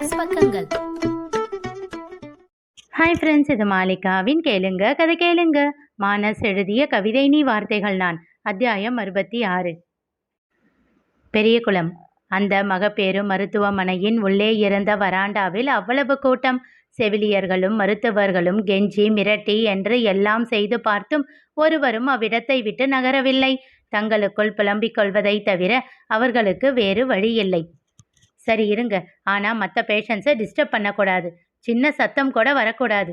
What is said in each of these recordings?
Minus பக்கங்கள். Hi friends, இது மாலிகாவின் கேளுங்க கதை கேளுங்க. மானஸ் எழுதிய கவிதை நீ வார்த்தைகள் நான். அத்தியாயம் 66. பெரியகுளம். அந்த மகப்பேறு மருத்துவமனையின் உள்ளே இருந்த வராண்டாவில் அவ்வளவு கூட்டம். செவிலியர்களும் மருத்துவர்களும் கெஞ்சி மிரட்டி என்று எல்லாம் செய்து பார்த்தும் ஒருவரும் அவ்விடத்தை விட்டு நகரவில்லை. தங்களுக்குள் புலம்பிக் கொள்வதை தவிர அவர்களுக்கு வேறு வழி இல்லை. சரி இருங்க, ஆனால் மற்ற பேஷண்ட்ஸை டிஸ்டர்ப் பண்ணக்கூடாது, சின்ன சத்தம் கூட வரக்கூடாது,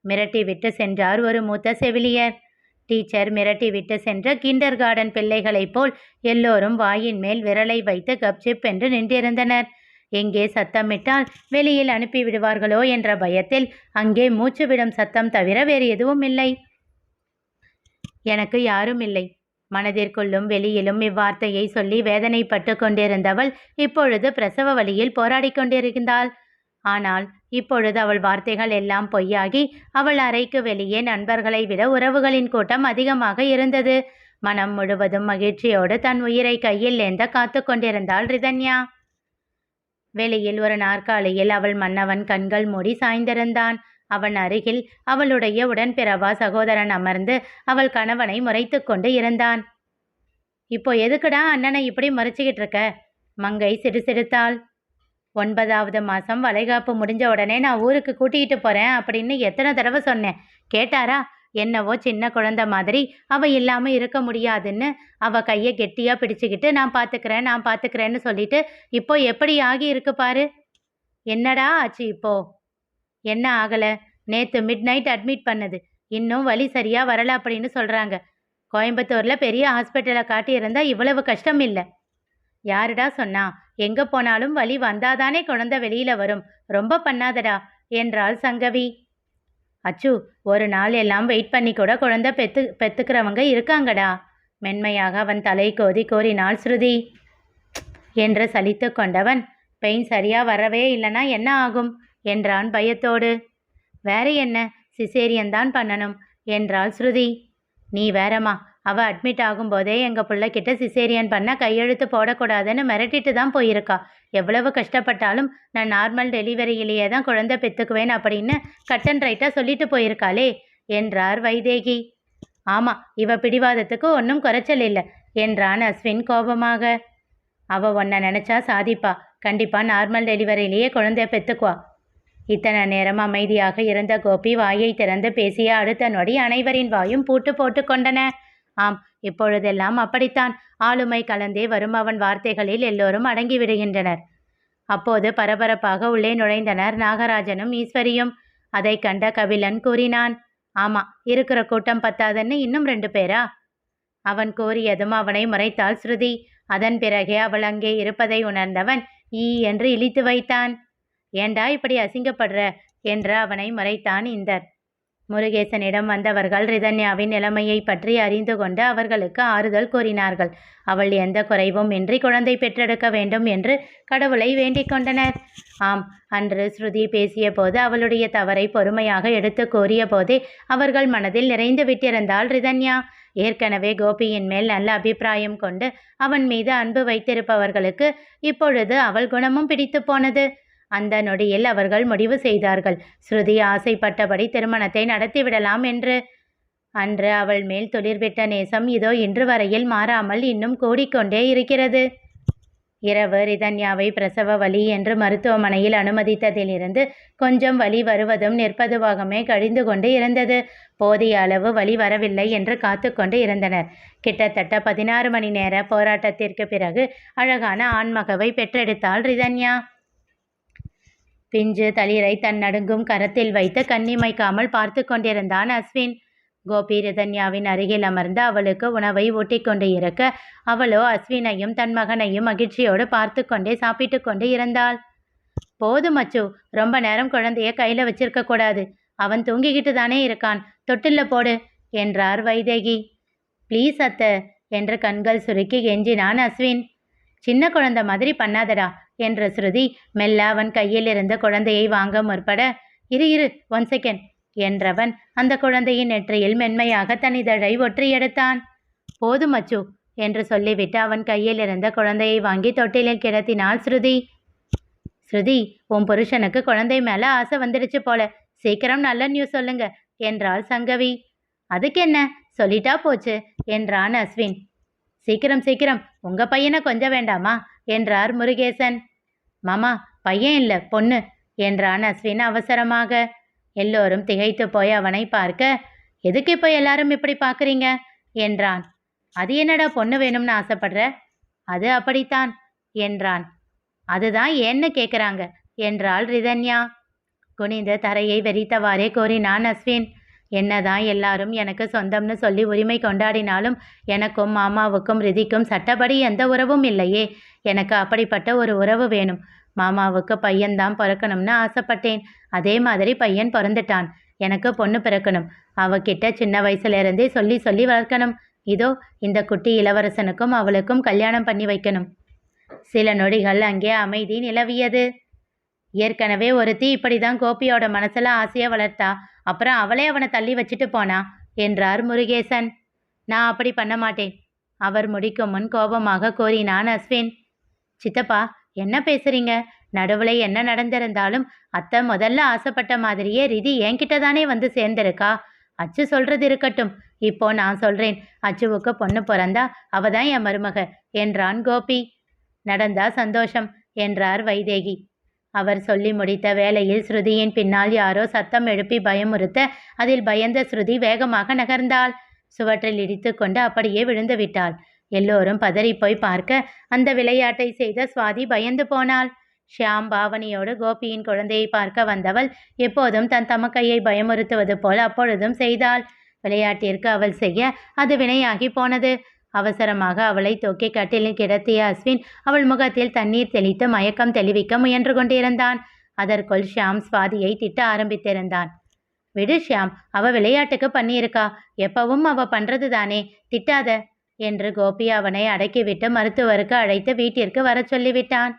மிரட்டி விட்டு சென்றார் ஒரு மூத்த செவிலியர். டீச்சர் மிரட்டி விட்டு சென்ற கிண்டர் கார்டன் பிள்ளைகளைப் போல் எல்லோரும் வாயின் மேல் விரலை வைத்து கப்சிப் என்று நின்றிருந்தனர். எங்கே சத்தமிட்டால் வெளியில் அனுப்பிவிடுவார்களோ என்ற பயத்தில் அங்கே மூச்சு விடும் சத்தம் தவிர வேறு எதுவும் இல்லை. எனக்கு யாரும் இல்லை. மனதிற்குள்ளும் வெளியிலும் இவ்வார்த்தையை சொல்லி வேதனைப்பட்டு கொண்டிருந்தவள் இப்பொழுது பிரசவ வலியில் போராடி கொண்டிருந்தாள். ஆனால் இப்பொழுது அவள் வார்த்தைகள் எல்லாம் பொய்யாகி அவள் அறைக்கு வெளியே நண்பர்களை விட உறவுகளின் கூட்டம் அதிகமாக இருந்தது. மனம் முழுவதும் மகிழ்ச்சியோடு தன் உயிரை கையில் ஏந்த காத்து கொண்டிருந்தாள் ரிதன்யா. வெளியில் ஒரு நாற்காலியில் அவள் மன்னவன் கண்கள் மூடி சாய்ந்திருந்தான். அவன் அருகில் அவளுடைய உடன்பிறவா சகோதரன் அமர்ந்து அவள் கணவனை முறைத்து கொண்டு இருந்தான். இப்போ எதுக்குடா அண்ணனை இப்படி மறைச்சிக்கிட்டு இருக்க? மங்கை சிடுசிடுத்தாள். 9வது மாதம் வளைகாப்பு முடிஞ்ச உடனே நான் ஊருக்கு கூட்டிகிட்டு போகிறேன் அப்படின்னு எத்தனை தடவை சொன்னேன், கேட்டாரா? என்னவோ சின்ன குழந்தை மாதிரி அவள் இல்லாமல் இருக்க முடியாதுன்னு அவள் கையை கெட்டியாக பிடிச்சிக்கிட்டு நான் பார்த்துக்கிறேன்னு சொல்லிட்டு இப்போ எப்படி ஆகி இருக்கு பாரு. என்னடா ஆச்சு இப்போ? என்ன ஆகலை? நேற்று மிட்-நைட் அட்மிட் பண்ணது, இன்னும் வலி சரியாக வரலை அப்படின்னு சொல்கிறாங்க. கோயம்புத்தூரில் பெரிய ஹாஸ்பிட்டலில் காட்டியிருந்தா இவ்வளவு கஷ்டம் இல்லை. யாருடா சொன்னா? எங்கே போனாலும் வலி வந்தாதானே குழந்தை வெளியில் வரும், ரொம்ப பண்ணாதடா என்றாள் சங்கவி. அச்சு, ஒரு நாள் எல்லாம் வெயிட் பண்ணி கூட குழந்தை பெத்துக்கிறவங்க இருக்காங்கடா. மென்மையாக அவன் தலை கோதி கோரினாள் ஸ்ருதி. என்று சலித்து கொண்டவன், பெயின் சரியாக வரவே இல்லைன்னா என்ன ஆகும் என்றான் பயத்தோடு. வேற என்ன, சிசேரியன் தான் பண்ணணும் என்றாள் ஸ்ருதி. நீ வேறம்மா, அவள் அட்மிட் ஆகும்போதே எங்கள் பிள்ளைக்கிட்ட சிசேரியன் பண்ண கையெழுத்து போடக்கூடாதுன்னு மிரட்டிட்டு தான் போயிருக்கா. எவ்வளவு கஷ்டப்பட்டாலும் நான் நார்மல் டெலிவரியிலேயே தான் குழந்தை பெற்றுக்குவேன் அப்படின்னு கட் அண்ட் ரைட்டாக சொல்லிட்டு போயிருக்காளே என்றார் வைதேகி. ஆமாம், இவ பிடிவாதத்துக்கு ஒன்றும் குறைச்சல் இல்லை என்றான் அஸ்வின் கோபமாக. அவள் ஒன்றை நினச்சா சாதிப்பா, கண்டிப்பாக நார்மல் டெலிவரியிலேயே குழந்தைய பெற்றுக்குவா. இத்தனை நேரம் அமைதியாக இருந்த கோபி வாயை திறந்து பேசிய அடுத்த நொடி அனைவரின் வாயும் பூட்டு போட்டு கொண்டன. ஆம், இப்பொழுதெல்லாம் அப்படித்தான். ஆளுமை கலந்தே வரும் அவன் வார்த்தைகளில் எல்லோரும் அடங்கிவிடுகின்றனர். அப்போது பரபரப்பாக உள்ளே நுழைந்தனர் நாகராஜனும் ஈஸ்வரியும். அதை கண்ட கபிலன் கூறினான், ஆமா, இருக்கிற கூட்டம் பத்தாதுன்னு இன்னும் 2 பேரா? அவன் கூறியதும் அவனை முறைத்தாள் ஸ்ருதி. அதன் பிறகே அவள் அங்கே இருப்பதை உணர்ந்தவன் ஈ என்று இழித்து வைத்தான். ஏண்டா இப்படி அசிங்கப்படுற என்று அவனை முறைத்தான் இந்தர். முருகேசனிடம் வந்தவர்கள் ரிதன்யாவின் நிலைமையை பற்றி அறிந்து கொண்டு அவர்களுக்கு ஆறுதல் கூறினார்கள். அவள் எந்த குறைவும் இன்றி குழந்தை பெற்றெடுக்க வேண்டும் என்று கடவுளை வேண்டிக் கொண்டனர். ஆம், அன்று ஸ்ருதி பேசிய போது அவளுடைய தவறை பொறுமையாக எடுத்து கூறிய போதே அவர்கள் மனதில் நிறைந்து விட்டிருந்தாள் ரிதன்யா. ஏற்கனவே கோபியின் மேல் நல்ல அபிப்பிராயம் கொண்டு அவன் மீது அன்பு வைத்திருப்பவர்களுக்கு இப்பொழுது அவள் குணமும் பிடித்து போனது. அந்த நொடியில் அவர்கள் முடிவு செய்தார்கள், ஸ்ருதி ஆசைப்பட்டபடி திருமணத்தை நடத்திவிடலாம் என்று. அன்று அவள் மேல் துளிர்விட்ட நேசம் இதோ இன்று வரையில் மாறாமல் இன்னும் கூடிக்கொண்டே இருக்கிறது. இரவு ரிதன்யாவை பிரசவ வலி என்று மருத்துவமனையில் அனுமதித்ததிலிருந்து கொஞ்சம் வலி வருவதும் நிற்பதுவாகவே கழிந்து கொண்டு இருந்தது. போதிய அளவு வலி வரவில்லை என்று காத்து கொண்டு இருந்தனர். கிட்டத்தட்ட 16 மணி நேர போராட்டத்திற்கு பிறகு அழகான ஆண்மகவை பெற்றெடுத்தாள் ரிதன்யா. பிஞ்சு தளிரை தன் நடுங்கும் கரத்தில் வைத்து கண்ணிமைக்காமல் பார்த்து கொண்டிருந்தான் அஸ்வின். கோபி ரிதன்யாவின் அருகில் அமர்ந்து அவளுக்கு உணவை ஊட்டி கொண்டு இருக்க அவளோ அஸ்வினையும் தன் மகனையும் மகிழ்ச்சியோடு பார்த்து கொண்டே சாப்பிட்டு கொண்டு இருந்தாள். போதும் அச்சு, ரொம்ப நேரம் குழந்தைய கையில் வச்சிருக்க கூடாது, அவன் தூங்கிக்கிட்டு தானே இருக்கான், தொட்டில்ல போடு என்றார் வைதேகி. ப்ளீஸ் அத்தை என்று கண்கள் சுருக்கி கெஞ்சினான் அஸ்வின். சின்ன குழந்தை மாதிரி பண்ணாதடா என்ற ஸ்ருதி மெல்ல அவன் கையில் இருந்த குழந்தையை வாங்க முற்பட, இரு 1 செகண்ட் என்றவன் அந்த குழந்தையின் நெற்றியில் மென்மையாக தன் இதழை ஒற்றி எடுத்தான். போதும் அச்சு என்று சொல்லிவிட்டு அவன் கையில் இருந்த குழந்தையை வாங்கி தொட்டிலில் கிடத்தினாள் ஸ்ருதி. ஸ்ருதி, உன் புருஷனுக்கு குழந்தை மேல ஆசை வந்துடுச்சு போல. சீக்கிரம் நல்ல நியூஸ் சொல்லுங்க என்றாள் சங்கவி. அதுக்கு என்ன, சொல்லிட்டா போச்சு என்றான் அஸ்வின். சீக்கிரம் சீக்கிரம், உங்க பையனை கொஞ்ச வேண்டாமா என்றார் முருகேசன். மாமா, பையன் இல்ல பொண்ணு என்றான் அஸ்வின் அவசரமாக. எல்லோரும் திகைத்து போய் அவனை பார்க்க, எதுக்கு இப்போ எல்லாரும் இப்படி பார்க்குறீங்க என்றான். அது என்னடா பொண்ணு வேணும்னு ஆசைப்படுற? அது அப்படித்தான் என்றான். அதுதான் ஏன்னு கேட்குறாங்க என்றாள் ரிதன்யா. குனிந்து தரையை வெறித்தவாறே கோரினான் அஸ்வின். என்னதான் எல்லாரும் எனக்கு சொந்தம்னு சொல்லி உரிமை கொண்டாடினாலும் எனக்கும் மாமாவுக்கும் ரிதிக்கும் சட்டப்படி எந்த உறவும் இல்லையே. எனக்கு அப்படிப்பட்ட ஒரு உறவு வேணும். மாமாவுக்கு பையன்தான் பிறக்கணும்னு ஆசைப்பட்டேன். அதே மாதிரி பையன் பிறந்துட்டான். எனக்கு பொண்ணு பிறக்கணும். அவகிட்ட சின்ன வயசுலேருந்தே சொல்லி சொல்லி வளர்க்கணும். இதோ இந்த குட்டி இளவரசனுக்கும் அவளுக்கும் கல்யாணம் பண்ணி வைக்கணும். சில நொடிகள் அங்கே அமைதி நிலவியது. ஏற்கனவே ஒருத்தி இப்படிதான் கோபியோட மனசுல ஆசையை வளர்த்தா. அப்புறம் அவளே அவனை தள்ளி வச்சுட்டு போனா என்றார் முருகேசன். நான் அப்படி பண்ண மாட்டேன். அவர் முடிக்கும் முன் கோபமாக கோரினான் அஸ்வின். சித்தப்பா, என்ன பேசுறீங்க? நடுவுல என்ன நடந்திருந்தாலும் அத்தை முதல்ல ஆசைப்பட்ட மாதிரியே ரிதி என்கிட்ட தானே வந்து சேர்ந்திருக்கா. அச்சு சொல்றது இருக்கட்டும். இப்போ நான் சொல்றேன். அச்சுவுக்கு பொண்ணு பிறந்தா அவதான் என் மருமக என்றான் கோபி. நடந்தா சந்தோஷம் என்றார் வைதேகி. அவர் சொல்லி முடித்த வேளையில் ஸ்ருதியின் பின்னால் யாரோ சத்தம் எழுப்பி பயமுறுத்த அதில் பயந்த ஸ்ருதி வேகமாக நகர்ந்தாள். சுவற்றில் இடித்து கொண்டு அப்படியே விழுந்து விட்டாள். எல்லோரும் பதறிப்போய் பார்க்க அந்த விளையாட்டை செய்த சுவாதி பயந்து போனாள். ஷியாம் பாவனியோடு கோபியின் குழந்தையை பார்க்க வந்தவள் எப்போதும் தன் தமக்கையை பயமுறுத்துவது போல் அப்பொழுதும் செய்தாள். விளையாட்டிற்கு அவள் செய்ய அது வினையாகி போனது. அவசரமாக அவளை தூக்கி கட்டிலில் கிடத்திய அஸ்வின் அவள் முகத்தில் தண்ணீர் தெளித்து மயக்கம் தெளிவிக்க முயன்று கொண்டிருந்தான். அதற்குள் ஷியாம் சுவாதியை திட்ட ஆரம்பித்திருந்தான். விடு ஷியாம், அவ விளையாட்டுக்கு பண்ணியிருக்கா. எப்பவும் அவ பண்றது தானே, திட்டாத என்று கோபி அவனை அடக்கிவிட்டு மருத்துவருக்கு அழைத்து வீட்டிற்கு வர சொல்லிவிட்டான்.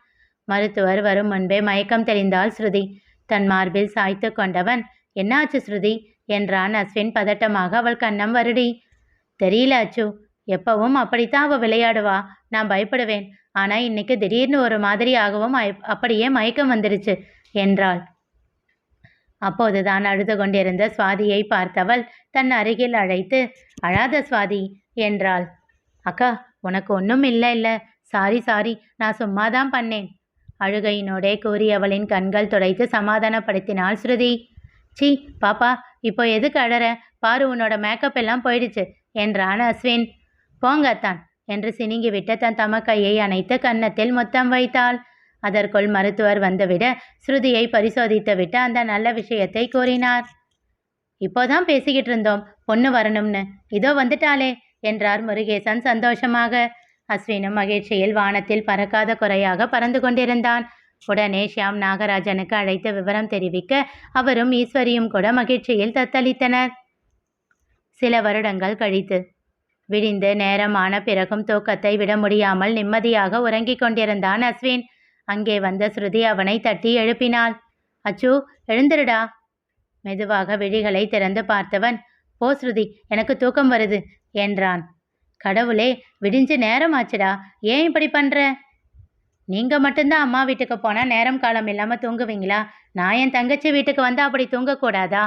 மருத்துவர் வரும் முன்பே மயக்கம் தெளிந்தாள் ஸ்ருதி. தன் மார்பில் சாய்த்து கொண்டவன், என்னாச்சு ஸ்ருதி என்றான் அஸ்வின் பதட்டமாக. அவள் கன்னம் வருடி. தெரியல அச்சு, எப்பவும் அப்படித்தான் அவள் விளையாடுவா. நான் பயப்படுவேன். ஆனால் இன்னைக்கு திடீர்னு ஒரு மாதிரி ஆகவும் அப்படியே மயக்கம் வந்துடுச்சு என்றாள். அப்போதுதான் அழுது கொண்டிருந்த சுவாதியை பார்த்தவள் தன் அருகில் அழைத்து, அழாத சுவாதி என்றாள். அக்கா, உனக்கு ஒன்றும் இல்லை. சாரி சாரி, நான் சும்மாதான் பண்ணேன் அழுகையினோடே கூறி அவளின் கண்கள் துடைத்து சமாதானப்படுத்தினாள் ஸ்ருதி. சி பாப்பா, இப்போ எதுக்கு அழற? பாரு, உன்னோட மேக்கப் எல்லாம் போயிடுச்சு என்றான் அஸ்வின். போங்கத்தான் என்று சினிங்கிவிட்டு தன் தமக்கையை அணைத்து கன்னத்தில் முத்தம் வைத்தாள். அதற்குள் மருத்துவர் வந்துவிட ஸ்ருதியை பரிசோதித்துவிட்டு அந்த நல்ல விஷயத்தை கூறினார். இப்போதான் பேசிக்கிட்டு இருந்தோம் பொண்ணு வரணும்னு, இதோ வந்துட்டாளே என்றார் முருகேசன் சந்தோஷமாக. அஸ்வினும் மகிழ்ச்சியில் வானத்தில் பறக்காத குறையாக பறந்து கொண்டிருந்தான். உடனே ஷியாம் நாகராஜனுக்கு அழைத்து விவரம் தெரிவிக்க அவரும் ஈஸ்வரியும் கூட மகிழ்ச்சியில் தத்தளித்தனர். சில வருடங்கள் கழித்து விடிந்து நேரமான பிறகும் தூக்கத்தை விட முடியாமல் நிம்மதியாக உறங்கிக் கொண்டிருந்தான் அஸ்வின். அங்கே வந்த ஸ்ருதி அவனை தட்டி எழுப்பினாள். அச்சு, எழுந்திருடா. மெதுவாக விழிகளை திறந்து பார்த்தவன், போ ஸ்ருதி, எனக்கு தூக்கம் வருது என்றான். கடவுளே, விடிஞ்சு நேரம் ஆச்சுடா, ஏன் இப்படி பண்ற? நீங்க மட்டும்தான் அம்மா வீட்டுக்கு போனா நேரம் காலம் இல்லாம தூங்குவீங்களா? நான் என் தங்கச்சி வீட்டுக்கு வந்தா அப்படி தூங்கக்கூடாதா?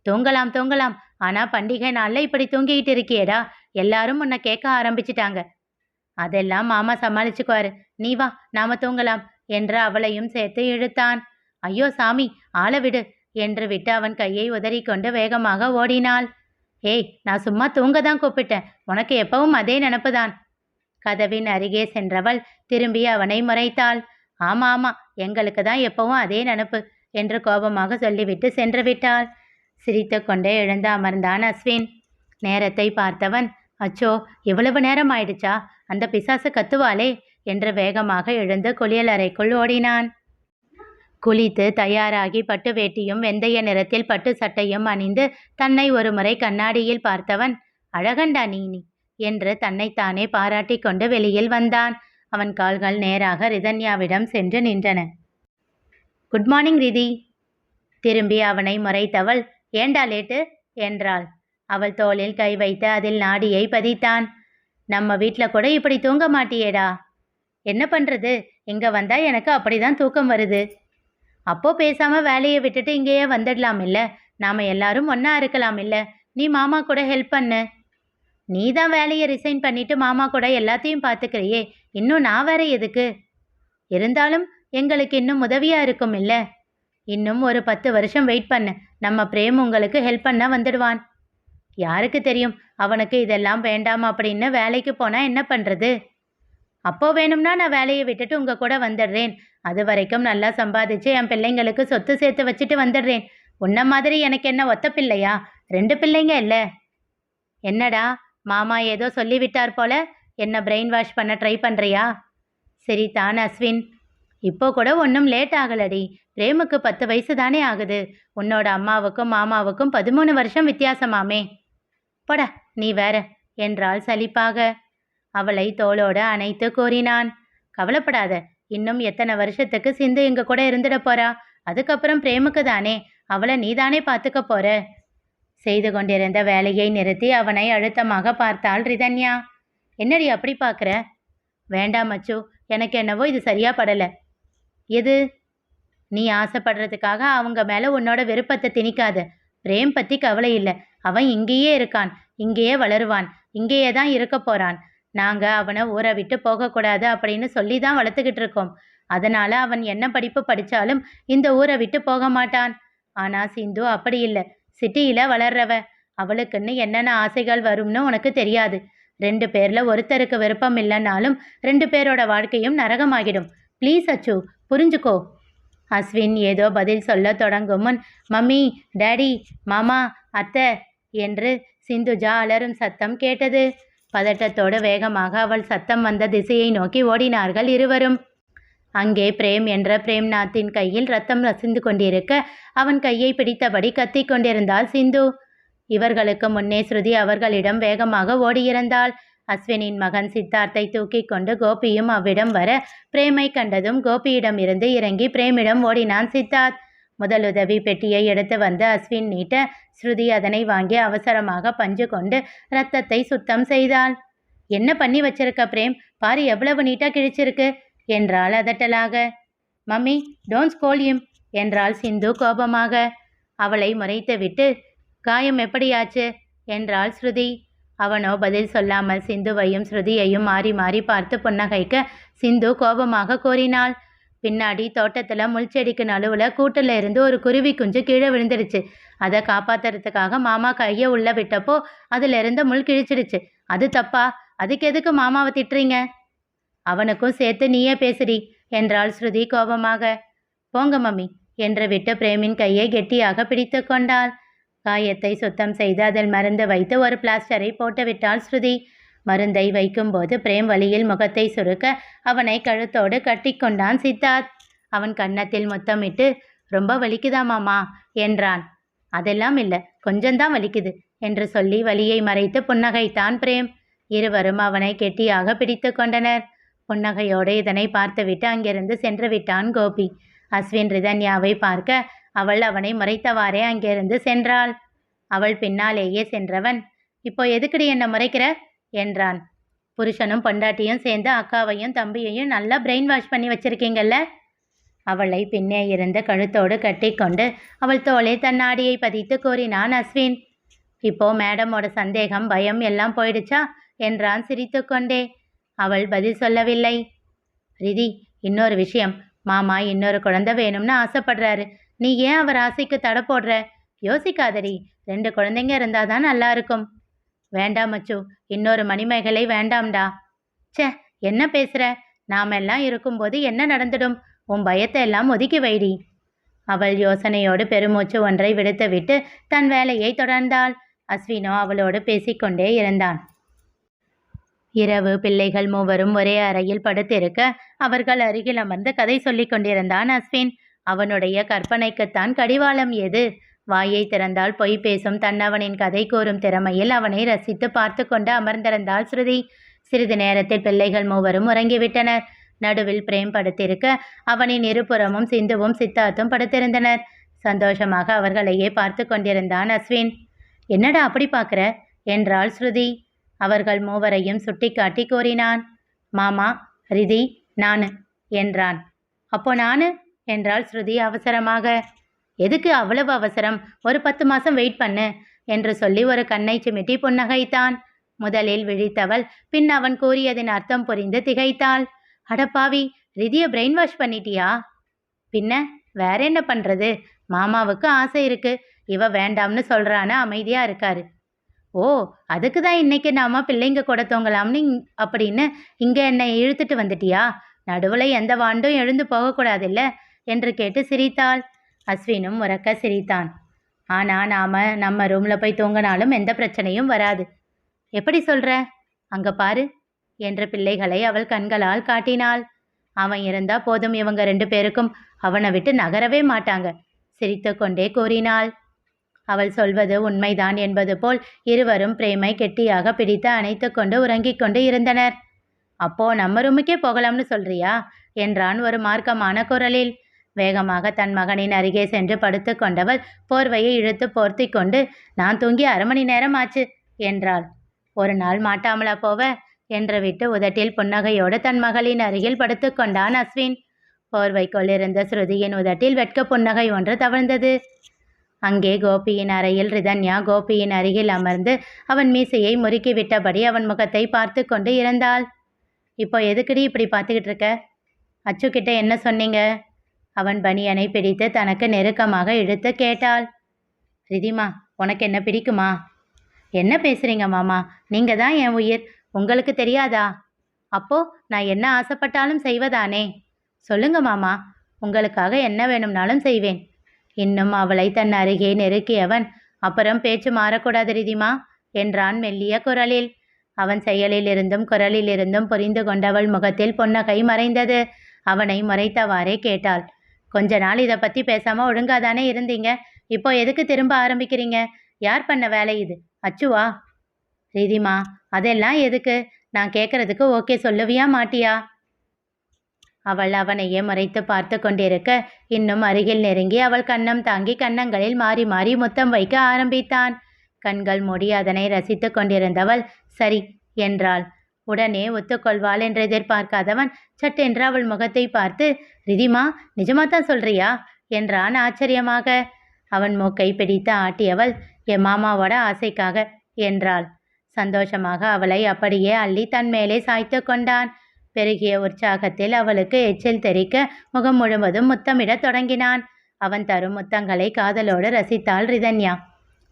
தூங்கலாம் தூங்கலாம், ஆனா பண்டிகை நாள்ல இப்படி தூங்கிக்கிட்டு இருக்கியேடா. எல்லாரும் உன்னை கேட்க ஆரம்பிச்சிட்டாங்க. அதெல்லாம் மாமா சமாளிச்சுக்குவாரு. நீ வா, நாம தூங்கலாம் என்று அவளையும் சேர்த்து இழுத்தான். ஐயோ சாமி, ஆள விடு என்று விட்டு அவன் கையை உதறிக்கொண்டு வேகமாக ஓடினாள். ஏய், நான் சும்மா தூங்க தான் கூப்பிட்டேன். உனக்கு எப்பவும் அதே நினப்புதான். கதவின் அருகே சென்றவள் திரும்பி அவனை முறைத்தாள். ஆமா ஆமா, எங்களுக்கு தான் எப்பவும் அதே நினப்பு என்று கோபமாக சொல்லிவிட்டு சென்று விட்டாள். சிரித்து கொண்டே எழுந்து அமர்ந்தான் அஸ்வின். நேரத்தை பார்த்தவன், அச்சோ, இவ்வளவு நேரம் ஆயிடுச்சா? அந்த பிசாசு கத்துவாளே என்று வேகமாக எழுந்து குளியலறைக்குள் ஓடினான். குளித்து தயாராகி பட்டு வேட்டியும் வெந்தய நிறத்தில் பட்டு சட்டையும் அணிந்து தன்னை ஒரு முறை கண்ணாடியில் பார்த்தவன், அழகண்டா நீ என்று தன்னைத்தானே பாராட்டி கொண்டு வெளியில் வந்தான். அவன் கால்கள் நேராக ரிதன்யாவிடம் சென்று நின்றன. Good morning Riddhi. திரும்பி அவனை முறைத்தவள், ஏண்டா லேட்டு என்றாள். அவள் தோளில் கை வைத்து அதில் நாடியை பதித்தான். நம்ம வீட்டில் கூட இப்படி தூங்க மாட்டியேடா. என்ன பண்றது? இங்க வந்தா எனக்கு அப்படிதான் தூக்கம் வருது. அப்போ பேசாம வேலையை விட்டுட்டு இங்கேயே வந்துடலாம் இல்ல? நாம எல்லாரும் ஒண்ணா இருக்கலாம் இல்ல? நீ மாமா கூட ஹெல்ப் பண்ணு. நீ தான் வேலையை ரிசைன் பண்ணிட்டு மாமா கூட எல்லாத்தையும் பார்த்துக்கிறியே, இன்னும் நான் வேற எதுக்கு? இருந்தாலும் எங்களுக்கு இன்னும் உதவியா இருக்கும் இல்ல? இன்னும் ஒரு 10 வருஷம் வெயிட் பண்ணு. நம்ம பிரேம் உங்களுக்கு ஹெல்ப் பண்ண வந்துடுவான். யாருக்கு தெரியும், அவனுக்கு இதெல்லாம் வேண்டாம் அப்படின்னு வேலைக்கு போனா என்ன பண்றது? அப்போ வேணும்னா நான் வேலையை விட்டுட்டு உங்க கூட வந்துடுறேன். அது வரைக்கும் நல்லா சம்பாதிச்சு என் பிள்ளைங்களுக்கு சொத்து சேர்த்து வச்சுட்டு வந்துடுறேன். உன்ன மாதிரி எனக்கு என்ன ஒத்த பிள்ளையா? 2 பிள்ளைங்க இல்ல. என்னடா, மாமா ஏதோ சொல்லிவிட்டார் போல. என்ன பிரெயின் வாஷ் பண்ண ட்ரை பண்றியா? சரி தான் அஸ்வின், இப்போ கூட ஒன்றும் லேட் ஆகலடி. பிரேமுக்கு 10 வயசு தானே ஆகுது. உன்னோட அம்மாவுக்கும் மாமாவுக்கும் 13 வருஷம் வித்தியாசமாமே. போடா நீ வேற, என்றாள் சலிப்பாக. அவளை தோளோடு அணைத்து கூறினான். கவலைப்படாத, இன்னும் எத்தனை வருஷத்துக்கு சிந்து எங்க கூட இருந்துட போறா? அதுக்கப்புறம் பிரேமுக்கு தானே, அவளை நீதானே பார்த்துக்க போற. செய்து கொண்டிருந்த வேலையை நிறுத்தி அவனை அழுத்தமாக பார்த்தாள் ரிதன்யா. என்னடி அப்படி பார்க்குற? வேண்டாம் மச்சு, எனக்கு என்னவோ இது சரியா படல. எது? நீ ஆசைப்படுறதுக்காக அவங்க மேல உன்னோட விருப்பத்தை திணிக்காத. பிரேம் பத்தி கவலை இல்லை. அவன் இங்கேயே இருக்கான், இங்கேயே வளருவான், இங்கேயே தான் இருக்க போறான். நாங்க அவனை ஊரை விட்டு போகக்கூடாது அப்படின்னு சொல்லி தான் வளர்த்துக்கிட்டு இருக்கோம். அதனால அவன் என்ன படிப்பு படிச்சாலும் இந்த ஊரை விட்டு போக மாட்டான். ஆனா சிந்து அப்படி இல்லை. சிட்டியில வளர்றவ. அவளுக்குன்னு என்னென்ன ஆசைகள் வரும்னு உனக்கு தெரியாது. 2 பேர்ல ஒருத்தருக்கு விருப்பம் இல்லைன்னாலும் 2 பேரோட வாழ்க்கையும் நரகமாகிடும். ப்ளீஸ் அச்சு, புரிஞ்சுக்கோ. அஸ்வின் ஏதோ பதில் சொல்ல தொடங்கும் முன் மம்மி, டேடி, மாமா, அத்தை என்று சிந்துஜா அலறும் சத்தம் கேட்டது. பதட்டத்தோடு வேகமாக அவள் சத்தம் வந்த திசையை நோக்கி ஓடினார்கள் இருவரும். அங்கே பிரேம் என்ற பிரேம்நாத்தின் கையில் ரத்தம் ரசிந்து கொண்டிருக்க அவன் கையை பிடித்தபடி கத்திக் கொண்டிருந்தாள் சிந்து. இவர்களுக்கு முன்னே ஸ்ருதி அவர்களிடம் வேகமாக ஓடியிருந்தாள். அஸ்வினின் மகன் சித்தார்த்தை தூக்கி கொண்டு கோபியும் அவ்விடம் வர பிரேமை கண்டதும் கோபியிடம் இருந்து இறங்கி பிரேமிடம் ஓடினான் சித்தார்த். முதலுதவி பெட்டியை எடுத்து வந்து அஸ்வின் நீட்ட ஸ்ருதி அதனை வாங்கி அவசரமாக பஞ்சு கொண்டு ரத்தத்தை சுத்தம் செய்தாள். என்ன பண்ணி வச்சிருக்க பிரேம்? பாரு எவ்வளவு நீட்டா கிழிச்சிருக்கு என்றாள் அதட்டலாக. மம்மி, டோன்ட் ஸ்கோல் ஹிம் என்றாள் சிந்து கோபமாக. அவளை முறைத்துவிட்டு காயம் எப்படியாச்சு என்றாள் ஸ்ருதி. அவனோ பதில் சொல்லாமல் சிந்துவையும் ஸ்ருதியையும் மாறி மாறி பார்த்து புன்னகைக்க சிந்து கோபமாக கூறினாள். பின்னாடி தோட்டத்துல முள்செடிக்கு நடுவுல கூட்டுல இருந்து ஒரு குருவி குஞ்சு கீழே விழுந்துடுச்சு. அதை காப்பாத்துறதுக்காக மாமா கையை உள்ள விட்டப்போ அதுல இருந்து முள் கிழிச்சிடுச்சு. அது தப்பா? அதுக்கு எதுக்கு மாமாவை திட்டுறீங்க? அவனுக்கும் சேர்த்து நீயே பேசுறி என்றாள் ஸ்ருதி கோபமாக. போங்க மம்மி என்று விட்டு பிரேமின் கையை கெட்டியாக பிடித்து கொண்டாள். காயத்தை சுத்தம் செய்து அதில் மருந்து வைத்து ஒரு பிளாஸ்டரை போட்டுவிட்டாள் ஸ்ருதி. மருந்தை வைக்கும்போது பிரேம் வலியில் முகத்தை சுருக்க அவனை கழுத்தோடு கட்டி கொண்டான் சித்தார்த். அவன் கன்னத்தில் முத்தமிட்டு ரொம்ப வலிக்குதா மாமா என்றான். அதெல்லாம் இல்லை, கொஞ்சம்தான் வலிக்குது என்று சொல்லி வலியை மறைத்து புன்னகைத்தான் பிரேம். இருவரும் அவனை கெட்டியாக பிடித்து கொண்டனர். புன்னகையோடு இதனை பார்த்துவிட்டு அங்கிருந்து சென்று விட்டான் கோபி. அஸ்வின் ரிதன்யாவை பார்க்க அவள் அவனை முறைத்தவாறே அங்கிருந்து சென்றாள். அவள் பின்னாலேயே சென்றவன், இப்போ எதுக்குடி என்ன முறைக்கிற என்றான். புருஷனும் பொண்டாட்டியும் சேர்ந்து அக்காவையும் தம்பியையும் நல்லா பிரெயின் வாஷ் பண்ணி வச்சிருக்கீங்கல்ல. அவளை பின்னே இருந்த கழுத்தோடு கட்டி கொண்டு அவள் தோளே தன்னாடியை பதித்து கூறினான் அஸ்வின். இப்போ மேடமோட சந்தேகம் பயம் எல்லாம் போயிடுச்சா என்றான் சிரித்து கொண்டே. அவள் பதில் சொல்லவில்லை. ரிதி, இன்னொரு விஷயம். மாமா இன்னொரு குழந்தை வேணும்னு ஆசைப்படுறாரு. நீ ஏன் அவர் ஆசைக்கு தடை போடுற? யோசிக்காதடி, 2 குழந்தைங்க இருந்தாதான் நல்லா இருக்கும். வேண்டாம் மச்சு, இன்னொரு மணிமேகலை வேண்டாம்டா. ச்சே, என்ன பேசுற? நாமெல்லாம் இருக்கும்போது என்ன நடந்துடும்? உன் பயத்தை எல்லாம் ஒதுக்கி வைடி. அவள் யோசனையோடு பெருமூச்சு ஒன்றை விடுத்துவிட்டு தன் வேலையை தொடர்ந்தாள். அஸ்வினோ அவளோடு பேசிக்கொண்டே இருந்தான். இரவு பிள்ளைகள் மூவரும் ஒரே அறையில் படுத்திருக்க அவர்கள் அருகில் அமர்ந்து கதை சொல்லிக் கொண்டிருந்தான் அஸ்வின். அவனுடைய கற்பனைக்குத்தான் கடிவாளம் ஏது? வாயை திறந்தால் பொய் பேசும் தன்னவனின் கதை கூறும் திறமையில் அவனை ரசித்து பார்த்து கொண்டு அமர்ந்திருந்தாள் ஸ்ருதி. சிறிது நேரத்தில் பிள்ளைகள் மூவரும் உறங்கிவிட்டனர். நடுவில் பிரேம் படுத்திருக்க அவனின் இருபுறமும் சிந்துவும் சித்தார்த்தும் படுத்திருந்தனர். சந்தோஷமாக அவர்களையே பார்த்து கொண்டிருந்தான் அஸ்வின். என்னடா அப்படி பார்க்குற என்றாள் ஸ்ருதி. அவர்கள் மூவரையும் சுட்டி காட்டி கூறினான். மாமா, ரிதி, நானு என்றான். அப்போ நானு என்றாள் ஸ்ருதி அவசரமாக. எதுக்கு அவ்வளவு அவசரம்? ஒரு 10 மாசம் வெயிட் பண்ணு என்று சொல்லி ஒரு கண்ணை சிமிட்டி புன்னகைத்தான். முதலில் விழித்தவள் பின் அவன் கூறியதின் அர்த்தம் புரிந்து திகைத்தாள். அடப்பாவி, ரிதிய பிரெயின் வாஷ் பண்ணிட்டியா? பின்ன வேற என்ன பண்றது? மாமாவுக்கு ஆசை இருக்கு, இவ வேண்டாம்னு சொல்றான்னு அமைதியா இருக்காரு. ஓ, அதுக்கு தான் இன்னைக்கு நாம பிள்ளைங்க கூட தூங்கலாம்னு அப்படின்னு இங்க என்னை இழுத்துட்டு வந்துட்டியா? நடுவுல எந்த வாண்டும் எழுந்து போகக்கூடாதில்ல என்று கேட்டு சிரித்தாள். அஸ்வினும் உரக்க சிரித்தான். ஆனா நாம நம்ம ரூம்ல போய் தூங்கினாலும் எந்த பிரச்சனையும் வராது. எப்படி சொல்ற? அங்க பாரு என்ற பிள்ளைகளை அவள் கண்களால் காட்டினாள். அவன் இருந்தா போதும், இவங்க 2 பேருக்கும் அவனை விட்டு நகரவே மாட்டாங்க சிரித்து கொண்டே கூறினாள். அவள் சொல்வது உண்மைதான் என்பது போல் இருவரும் பிரேமை கெட்டியாக பிடித்து அணைத்து கொண்டு உறங்கிக் கொண்டு இருந்தனர். அப்போ நம்ம ரூமுக்கே போகலாம்னு சொல்றியா என்றான் ஒரு மார்க்கமான குரலில். வேகமாக தன் மகனின் அருகே சென்று படுத்து கொண்டவள் போர்வையை இழுத்து போர்த்தி கொண்டு, நான் தூங்கி 1/2 மணி நேரம் ஆச்சு என்றாள். ஒரு நாள் மாட்டாமலா போவ என்று விட்டு உதட்டில் புன்னகையோடு தன் மகளின் அருகில் படுத்து கொண்டான் அஸ்வின். போர்வைக்குள் இருந்த ஸ்ருதியின் உதட்டில் வெட்க புன்னகை ஒன்று தவழ்ந்தது. அங்கே கோபியின் அறையில் ரிதன்யா கோபியின் அருகில் அமர்ந்து அவன் மீசையை முறுக்கி விட்டபடி அவன் முகத்தை பார்த்து கொண்டு இருந்தாள். இப்போ எதுக்குடி இப்படி பார்த்துக்கிட்டு இருக்க? அச்சுக்கிட்ட என்ன சொன்னீங்க? அவன் பனியனை பிடித்து தனக்கு நெருக்கமாக இழுத்து கேட்டாள். ரிதிமா, உனக்கு என்ன பிடிக்குமா? என்ன பேசுறீங்க மாமா? நீங்க தான் என் உயிர், உங்களுக்கு தெரியாதா? அப்போ நான் என்ன ஆசைப்பட்டாலும் செய்வதானே? சொல்லுங்க மாமா, உங்களுக்காக என்ன வேணும்னாலும் செய்வேன். இன்னும் அவளை தன் அருகே நெருக்கியவன், அப்புறம் பேச்சு மாறக்கூடாது ரிதிமா என்றான் மெல்லிய குரலில். அவன் செயலில் இருந்தும் குரலில் இருந்தும் புரிந்து கொண்டவள் முகத்தில் புன்னகை மறைந்தது. அவனை முறைத்தவாறே கேட்டாள். கொஞ்ச நாள் இதை பத்தி பேசாம ஒழுங்காதானே இருந்தீங்க, இப்போ எதுக்கு திரும்ப ஆரம்பிக்கிறீங்க? யார் பண்ண வேலை இது? அச்சுவா? ரிதிமா, அதெல்லாம் எதுக்கு? நான் கேட்கறதுக்கு ஓகே சொல்லுவியா மாட்டியா? அவள் அவனையே முறைத்து பார்த்து கொண்டிருக்க இன்னும் அருகில் நெருங்கி அவள் கன்னம் தாங்கி கன்னங்களில் மாறி மாறி முத்தம் வைக்க ஆரம்பித்தான். கண்கள் மூடி அதனை ரசித்து கொண்டிருந்தவள் சரி என்றாள். உடனே ஒத்துக்கொள்வாள் என்று எதிர்பார்க்காதவன் சட்டென்று அவள் முகத்தை பார்த்து, ரிதிமா, நிஜமாத்தான் சொல்றியா என்றான் ஆச்சரியமாக. அவன் மூக்கை பிடித்து ஆட்டியவள், என் மாமாவோட ஆசைக்காக என்றாள். சந்தோஷமாக அவளை அப்படியே அள்ளி தன் மேலே சாய்த்து கொண்டான். பெருகிய உற்சாகத்தில் அவளுக்கு எச்சில் தெறிக்க முகம் முழுவதும் முத்தமிடத் தொடங்கினான். அவன் தரும் முத்தங்களை காதலோடு ரசித்தாள் ரிதன்யா.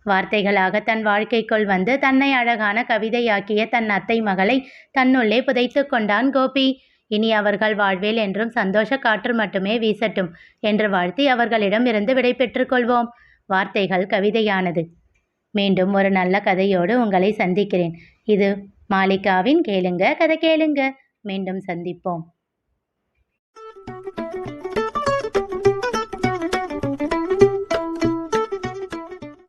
வார்த்தைகளாக தன் வாழ்க்கைக்குள் வந்து தன்னை அழகான கவிதையாக்கிய தன் அத்தை மகளை தன்னுள்ளே புதைத்து கொண்டான் கோபி. இனி அவர்கள் வாழ்வில் என்றும் சந்தோஷ காற்று மட்டுமே வீசட்டும் என்று வாழ்த்தி அவர்களிடம் இருந்து விடை பெற்றுக் கொள்வோம். வார்த்தைகள் கவிதையானது. மீண்டும் ஒரு நல்ல கதையோடு உங்களை சந்திக்கிறேன். இது மாலிகாவின் கேளுங்க கதை கேளுங்க. மீண்டும் சந்திப்போம்.